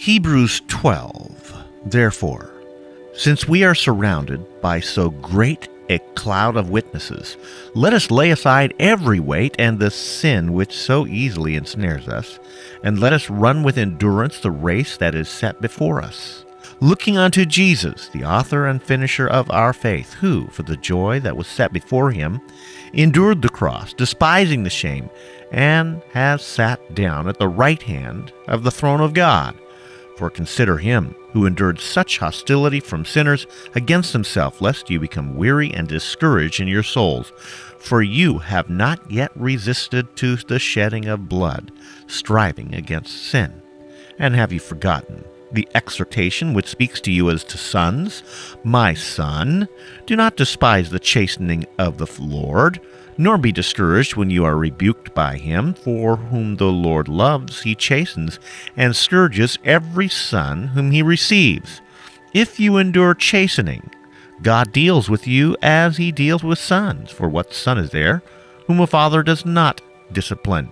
Hebrews 12. Therefore, since we are surrounded by so great a cloud of witnesses, let us lay aside every weight and the sin which so easily ensnares us, and let us run with endurance the race that is set before us, looking unto Jesus, the author and finisher of our faith, who, for the joy that was set before him, endured the cross, despising the shame, and has sat down at the right hand of the throne of God. For consider him who endured such hostility from sinners against himself, lest you become weary and discouraged in your souls. For you have not yet resisted to the shedding of blood, striving against sin. And have you forgotten the exhortation which speaks to you as to sons? My son, do not despise the chastening of the Lord, nor be discouraged when you are rebuked by him. For whom the Lord loves, he chastens, and scourges every son whom he receives. If you endure chastening, God deals with you as he deals with sons. For what son is there whom a father does not discipline?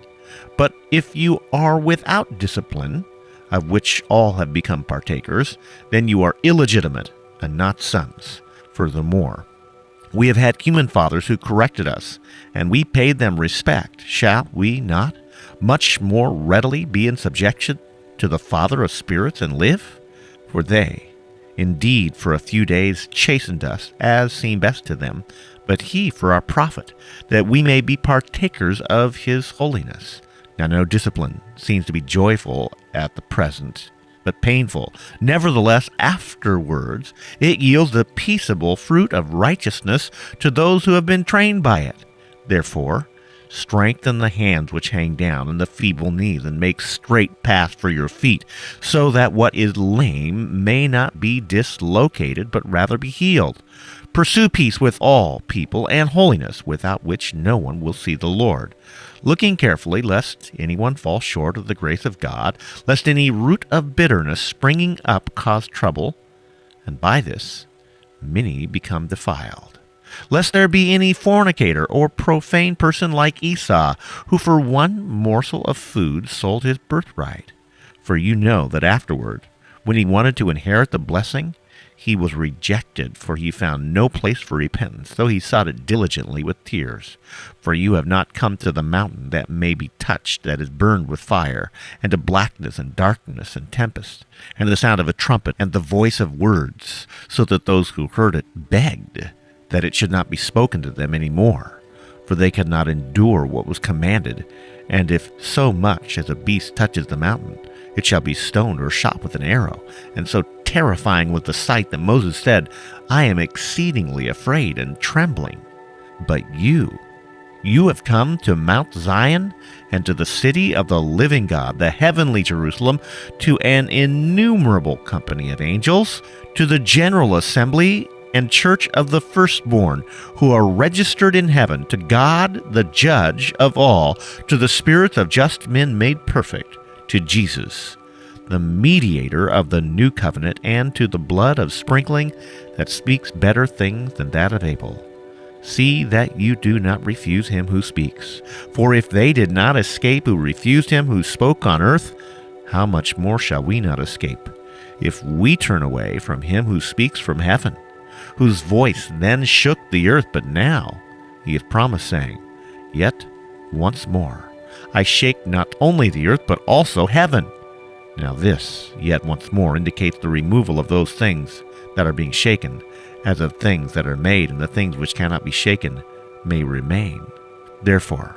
But if you are without discipline, of which all have become partakers, then you are illegitimate and not sons. Furthermore, we have had human fathers who corrected us, and we paid them respect. Shall we not much more readily be in subjection to the Father of spirits and live? For they, indeed, for a few days chastened us, as seemed best to them, but he for our profit, that we may be partakers of his holiness. Now no discipline seems to be joyful at the present, but painful. Nevertheless, afterwards it yields the peaceable fruit of righteousness to those who have been trained by it. Therefore, strengthen the hands which hang down and the feeble knees, and make straight paths for your feet, so that what is lame may not be dislocated, but rather be healed. Pursue peace with all people and holiness, without which no one will see the Lord. Looking carefully, lest anyone fall short of the grace of God, lest any root of bitterness springing up cause trouble, and by this many become defiled. Lest there be any fornicator or profane person like Esau, who for one morsel of food sold his birthright. For you know that afterward, when he wanted to inherit the blessing, he was rejected, for he found no place for repentance, though he sought it diligently with tears. For you have not come to the mountain that may be touched, that is burned with fire, and to blackness and darkness and tempest, and the sound of a trumpet, and the voice of words, so that those who heard it begged that it should not be spoken to them any more, for they could not endure what was commanded. And if so much as a beast touches the mountain, it shall be stoned or shot with an arrow. And so terrifying was the sight that Moses said, I am exceedingly afraid and trembling. But you have come to Mount Zion, and to the city of the living God, the heavenly Jerusalem, to an innumerable company of angels, to the general assembly and church of the firstborn, who are registered in heaven, to God the judge of all, to the spirits of just men made perfect, to Jesus, the mediator of the new covenant, and to the blood of sprinkling that speaks better things than that of Abel. See that you do not refuse him who speaks. For if they did not escape who refused him who spoke on earth, how much more shall we not escape, if we turn away from him who speaks from heaven, whose voice then shook the earth, but now he hath promised, saying, Yet once more I shake not only the earth, but also heaven. Now this, yet once more, indicates the removal of those things that are being shaken, as of things that are made, and the things which cannot be shaken may remain. Therefore,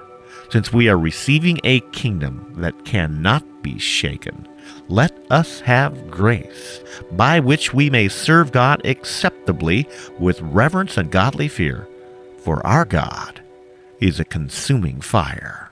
since we are receiving a kingdom that cannot be shaken, let us have grace, by which we may serve God acceptably with reverence and godly fear. For our God is a consuming fire.